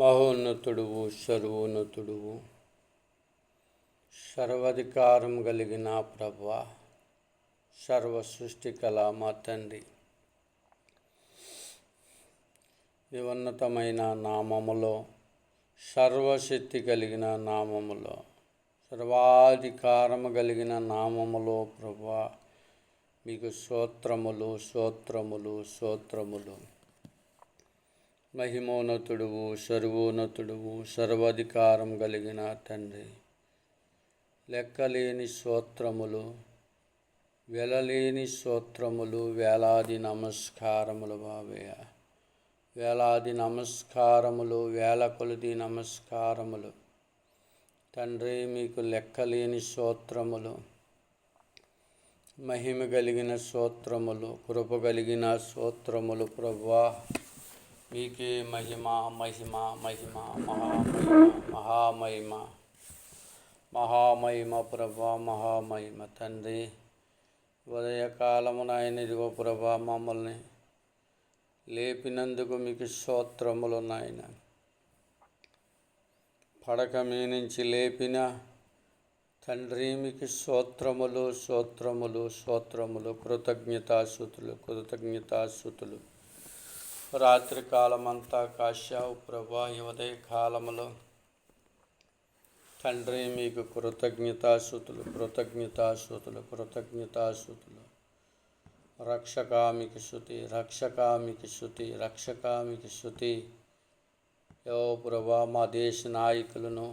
మహోన్నతుడువు, సర్వోన్నతుడువు, సర్వాధికారం కలిగిన ప్రభువా, సర్వ సృష్టి కళ మా తండ్రి, నీ ఉన్నతమైన నామములో, సర్వశక్తి కలిగిన నామములో, సర్వాధికారము కలిగిన నామములో ప్రభువా, మీకు స్తోత్రములు స్తోత్రములు స్తోత్రములు. మహిమోన్నతుడువు, సర్వోన్నతుడువు, సర్వాధికారం కలిగిన తండ్రి, లెక్కలేని స్తోత్రములు, వెలలేని స్తోత్రములు, వేలాది నమస్కారములు బాబయ్య, వేలాది నమస్కారములు, వేల కొలది నమస్కారములు తండ్రి. మీకు లెక్కలేని స్తోత్రములు, మహిమ కలిగిన స్తోత్రములు, కృప కలిగిన స్తోత్రములు ప్రభువా. మీకే మహిమ మహిమ మహిమ మహామహిమ మహామహిమ మహామహిమ ప్రభా, మహామహిమ తండ్రి. ఉదయకాలమున ఆయన ఇదిగో ప్రభా మమ్మల్ని లేపినందుకు మీకు స్తోత్రములు నాయన. పడక మీ నుంచి లేపిన తండ్రి మీకు స్తోత్రములు స్తోత్రములు స్తోత్రములు, కృతజ్ఞతాస్తుతులు కృతజ్ఞతాస్తుతులు. రాత్రి కాలమంతా కాశావు ప్రభా, ఉదయ కాలములో తండ్రి మీకు కృతజ్ఞతాస్తుతులు కృతజ్ఞతాస్తుతులు కృతజ్ఞతాస్తుతులు. రక్షకామికి శృతి రక్షకామికి శృతి రక్షకామికి శృతి. యో ప్రభా, మా దేశ నాయకులను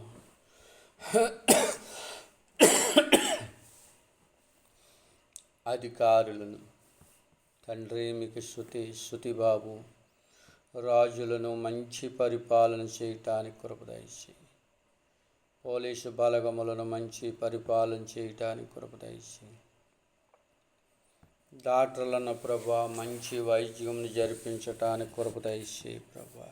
అధికారులను తండ్రి మీకు శృతి శృతి బాబు. రాజులను మంచి పరిపాలన చేయటానికి కృప దయచేయి. పోలీసు బలగములను మంచి పరిపాలన చేయటానికి కృప దయచేయి. డాక్టర్లను ప్రభా మంచి వైద్యం జరిపించటానికి కృప దయచేయి ప్రభా.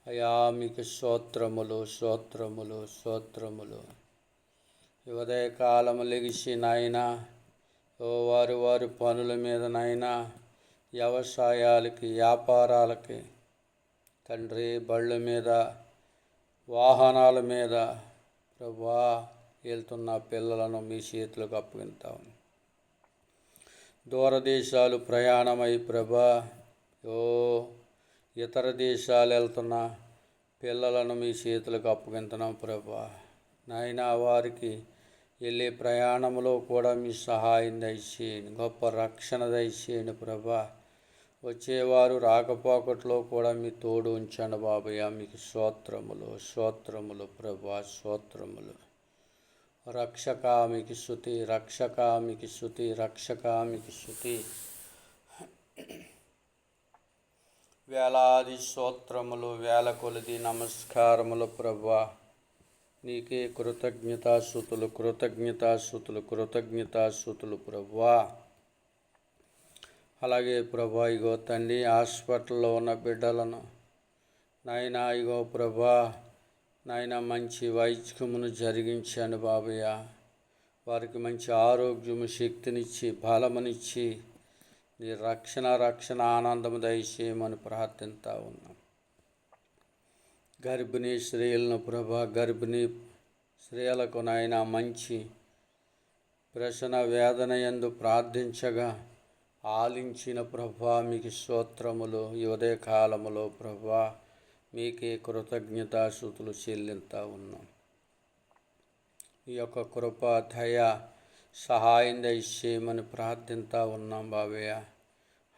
అయా మీకు స్తోత్రములు స్తోత్రములు స్తోత్రములు. ఉదయకాలము లెగిసి నాయనా వారి వారి పనుల మీద నాయనా, వ్యవసాయాలకి వ్యాపారాలకి తండ్రి, బళ్ళ మీద వాహనాల మీద ప్రభా వెళ్తున్న పిల్లలను మీ చేతులకు అప్పగిస్తాం. దూరదేశాలు ప్రయాణమై ప్రభా ఇతర దేశాలు వెళ్తున్న పిల్లలను మీ చేతులకు అప్పగిస్తున్నాం ప్రభా. నాయనా వారికి వెళ్ళే ప్రయాణంలో కూడా మీ సహాయం దయచేయండి, గొప్ప రక్షణ దయచేయండి ప్రభా. వచ్చేవారు రాకపోకట్లో కూడా మీ తోడు ఉంచండి బాబయ్య. మీకు స్తోత్రములు స్తోత్రములు ప్రభా స్తోత్రములు. రక్షకామికి శృతి రక్షకామికి శృతి రక్షకామికి శృతి. వేలాది స్తోత్రములు, వేల కొలది నమస్కారములు ప్రభా. నీకే కృతజ్ఞతాస్తుతులు కృతజ్ఞతాస్తుతులు కృతజ్ఞతాస్తుతులు ప్రభా. అలాగే ప్రభా ఇగో తండ్రి, హాస్పిటల్లో ఉన్న బిడ్డలను నాయనా ఇగో ప్రభా నాయన మంచి వైద్యమును జరిగించండి బాబయ్య. వారికి మంచి ఆరోగ్యము, శక్తినిచ్చి బలమునిచ్చి నీ రక్షణ ఆనందము దయచేయమని ప్రార్థిస్తూ ఉన్నాం. గర్భిణీ స్త్రీలను ప్రభా, గర్భిణీ స్త్రీలకు నాయన మంచి ప్రసన వేదన యందు ప్రార్థించగా ఆలించిన ప్రభా మీకు స్తోత్రములు. ఈ ఉదయకాలములో ప్రభా మీకే కృతజ్ఞతాస్తుతులు చెల్లిస్తూ ఉన్నాం. ఈ యొక్క కృప దయ సహాయం దయచేయమని ప్రార్థిస్తూ ఉన్నాం బాబయ్య.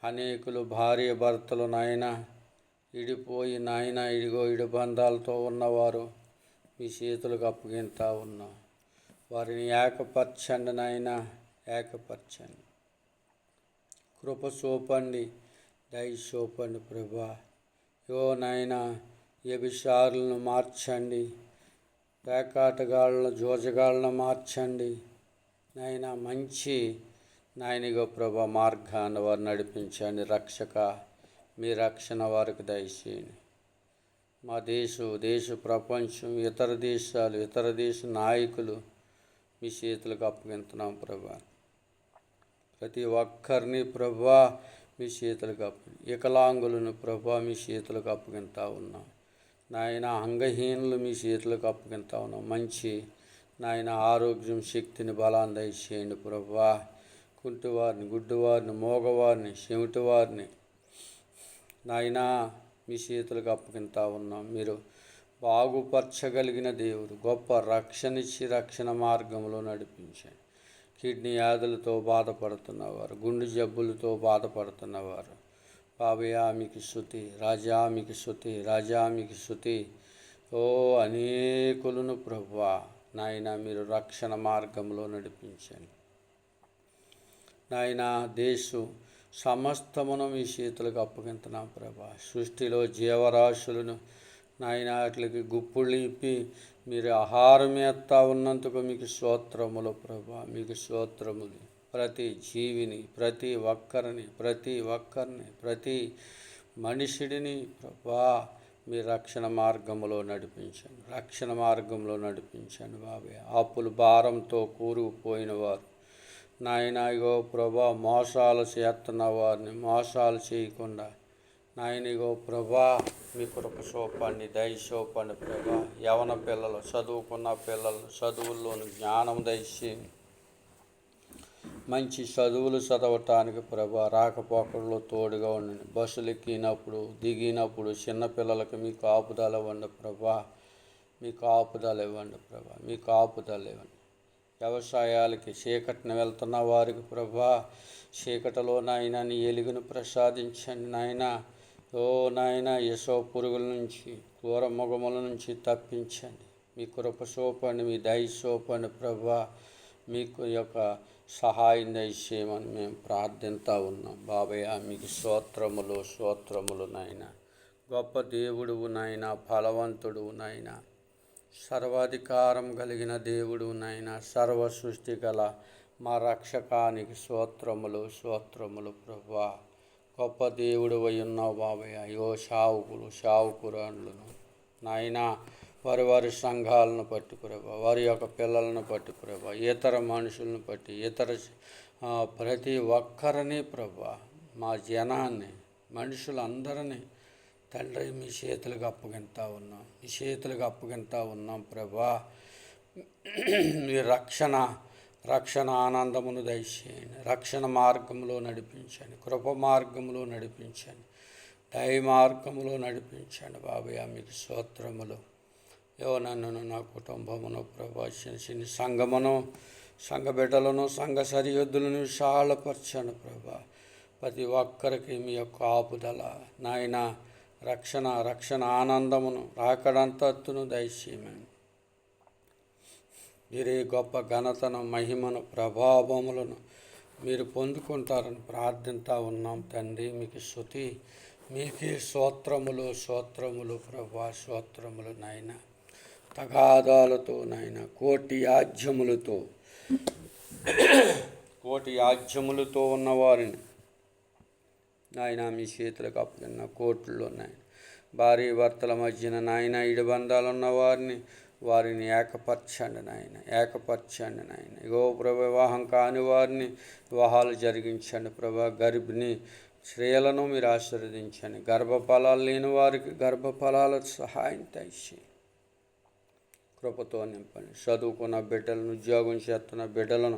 అనేకులు భార్య భర్తలు నాయన ఇడిపోయి నాయన ఇడిగో ఇడిబంధాలతో ఉన్నవారు మీ చేతులకు అప్పగిస్తూ ఉన్నాం. వారిని ఏకపరచండి నాయన, ఏకపరచండి. కృప చూపండి, దయ చూపండి ప్రభా. నాయన వ్యభిచారులను మార్చండి, పేకాటగాళ్ళను జోజగాళ్ళను మార్చండి నాయన. మంచి నాయనిగో ప్రభా మార్గాన్ని వారు నడిపించండి. రక్షక మీ రక్షణ వారికి దయచేయండి. మా దేశ ప్రపంచం, ఇతర దేశాలు, ఇతర దేశ నాయకులు మీ చేతులకు అప్పగిస్తున్నాం ప్రభా. ప్రతి ఒక్కరిని ప్రభా మీ చేతులకు వికలాంగులను ప్రభా మీ చేతులకు అప్పగిస్తూ ఉన్నాం. నాయన అంగహీనులు మీ చేతులకు అప్పగింతా ఉన్నాం. మంచి నాయన ఆరోగ్యం, శక్తిని, బలాన్ని దయచేయండి ప్రభువా. కుంటివారిని, గుడ్డివారిని, మోగవారిని, చెవిటివారిని నాయన మీ చేతులకు అప్పగింతా ఉన్నాం. మీరు బాగుపరచగలిగిన దేవుడు, గొప్ప రక్షణిచ్చి రక్షణ మార్గంలో నడిపించండి. కిడ్నీ వ్యాధులతో బాధపడుతున్నవారు, గుండె జబ్బులతో బాధపడుతున్నవారు, బాబయ్య మీకు స్తుతి, రాజా మీకు స్తుతి, రాజా మీకు స్తుతి. ఓ అనేకులను ప్రభువా నాయన మీరు రక్షణ మార్గంలో నడిపించండి. నాయన దేశం సమస్తమును మీ చేతులకు అప్పగింటున్నాం ప్రభా. సృష్టిలో జీవరాశులను నాయన వాటికి గుప్పుళ్ళు ఇప్పి మీరు ఆహారం ఎత్తా ఉన్నందుకు మీకు స్తోత్రములు ప్రభా, మీకు స్తోత్రములు. ప్రతి జీవిని, ప్రతి ఒక్కరిని, ప్రతి మనిషిడిని ప్రభా మీ రక్షణ మార్గంలో నడిపించండి బాబాయ్. అప్పుల భారంతో కూరుకుపోయిన వారు నాయన ఇగో ప్రభా, మోసాలు చేస్తున్న వారిని మోసాలు చేయకుండా నాయన ఇగో ప్రభా మీ కృప చూపండి, దయ చూపండి ప్రభా. యవన పిల్లలు, చదువుకున్న పిల్లలు చదువుల్లోని జ్ఞానం దయచేయండి. మంచి చదువులు చదవటానికి ప్రభా రాకపోకల్లో తోడుగా ఉండండి. బస్సులు ఎక్కినప్పుడు, దిగినప్పుడు చిన్నపిల్లలకి మీ కాపుదల ఇవ్వండి ప్రభా, మీ కాపుదల ఇవ్వండి. వ్యవసాయాలకి చీకటిని వెళ్తున్న వారికి ప్రభా చీకటిలో నాయన నీ ఎలుగును ప్రసాదించండి నాయన. ఓ నాయన యశో పురుగుల నుంచి, క్రూర మృగముల నుంచి తప్పించండి. మీ కృప చూపండి, మీ దయ చూపండి ప్రభా. మీకు యొక్క సహాయం దయచేయమని మేము ప్రార్థిస్తూ ఉన్నాం బాబయ్య. మీకు స్తోత్రములు నాయన. గొప్ప దేవుడువు నాయన, బలవంతుడువు నాయన, సర్వాధికారం కలిగిన దేవుడు నాయన, సర్వ సృష్టి గల మా రక్షకానికి స్తోత్రములు ప్రభా. గొప్ప దేవుడు అయి ఉన్నావు బాబయ్య. అయ్యో షావుకురాండ్లను నాయన వారి సంఘాలను బట్టి ప్రభా, వారి యొక్క పిల్లలను బట్టి ప్రభా, ఇతర మనుషులను బట్టి, ప్రతి ఒక్కరిని ప్రభా, మా జనాన్ని, మనుషులందరినీ తండ్రి మీ చేతులకు అప్పగింతా ఉన్నాం ప్రభా. మీ రక్షణ ఆనందమును దయచేయండి. రక్షణ మార్గంలో నడిపించండి, కృప మార్గంలో నడిపించండి, దయ మార్గంలో నడిపించండి బాబయ్య. మీకు స్తోత్రములు. నన్ను, నా కుటుంబమును ప్రభా, చిన్న సంఘమును, సంఘ బిడ్డలను, సంఘ సరిహద్దులను విశాలపరచండి ప్రభా. ప్రతి ఒక్కరికి మీ యొక్క ఆపుదల నాయన, రక్షణ ఆనందమును, రాకడంతత్తును దయచేయమని. మీరే గొప్ప ఘనతను, మహిమను, ప్రభావములను మీరు పొందుకుంటారని ప్రార్థిస్తూ ఉన్నాం తండ్రి. మీకు స్తుతి, మీకే స్తోత్రములు ప్రభా, స్తోత్రములు నాయన. తగాదాలతో నాయన, కోటి యాజ్యములతో ఉన్నవారిని నాయన మీ చేతులకు అప్పగిన కోర్టుల్లో నాయన, భార్య భర్తల మధ్యన నాయన ఇడబంధాలు ఉన్న వారిని ఏకపరచండి నాయన. ఇగో ప్రభా, వివాహం కాని వారిని వివాహాలు జరిగించండి ప్రభా. గర్భిణి స్త్రీలను మీరు ఆశీర్వదించండి. గర్భఫలాలు లేని వారికి గర్భఫలాలకు సహాయం దయచేయండి, కృపతో నింపండి. చదువుకున్న బిడ్డలను, ఉద్యోగం చేస్తున్న బిడ్డలను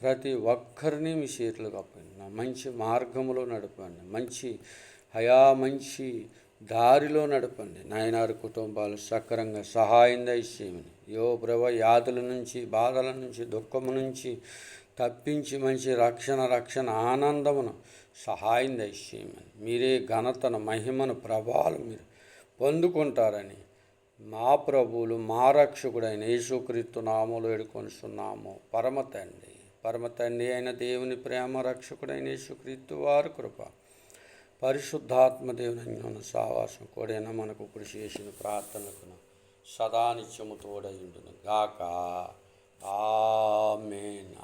ప్రతి ఒక్కరిని మీ చేతులకు అప్పగించండి. మంచి మార్గంలో నడపండి, మంచి దారిలో నడపండి నాయనారు. కుటుంబాలు సక్రంగా సహాయం దయచేయమని. ప్రభా, వ్యాధుల నుంచి, బాధల నుంచి, దుఃఖము నుంచి తప్పించి మంచి రక్షణ ఆనందమును సహాయం దయచేయమని. మీరే ఘనతను, మహిమను, ప్రభావాలు మీరు పొందుకుంటారని మా ప్రభువులు, మా రక్షకుడైన యేసుక్రీస్తు నామములో వేడుకొనుచున్నాము పరమ తండ్రి అయిన దేవుని ప్రేమ, రక్షకుడైన యేసుక్రీస్తు వారి కృప, పరిశుద్ధాత్మ దేవుని అన్యోన్య సహవాసం కూడైనా మనకు ఇప్పుడు చేసిన ప్రార్థనకు సదా నిత్యము తోడయుండును గాక. ఆమేన్.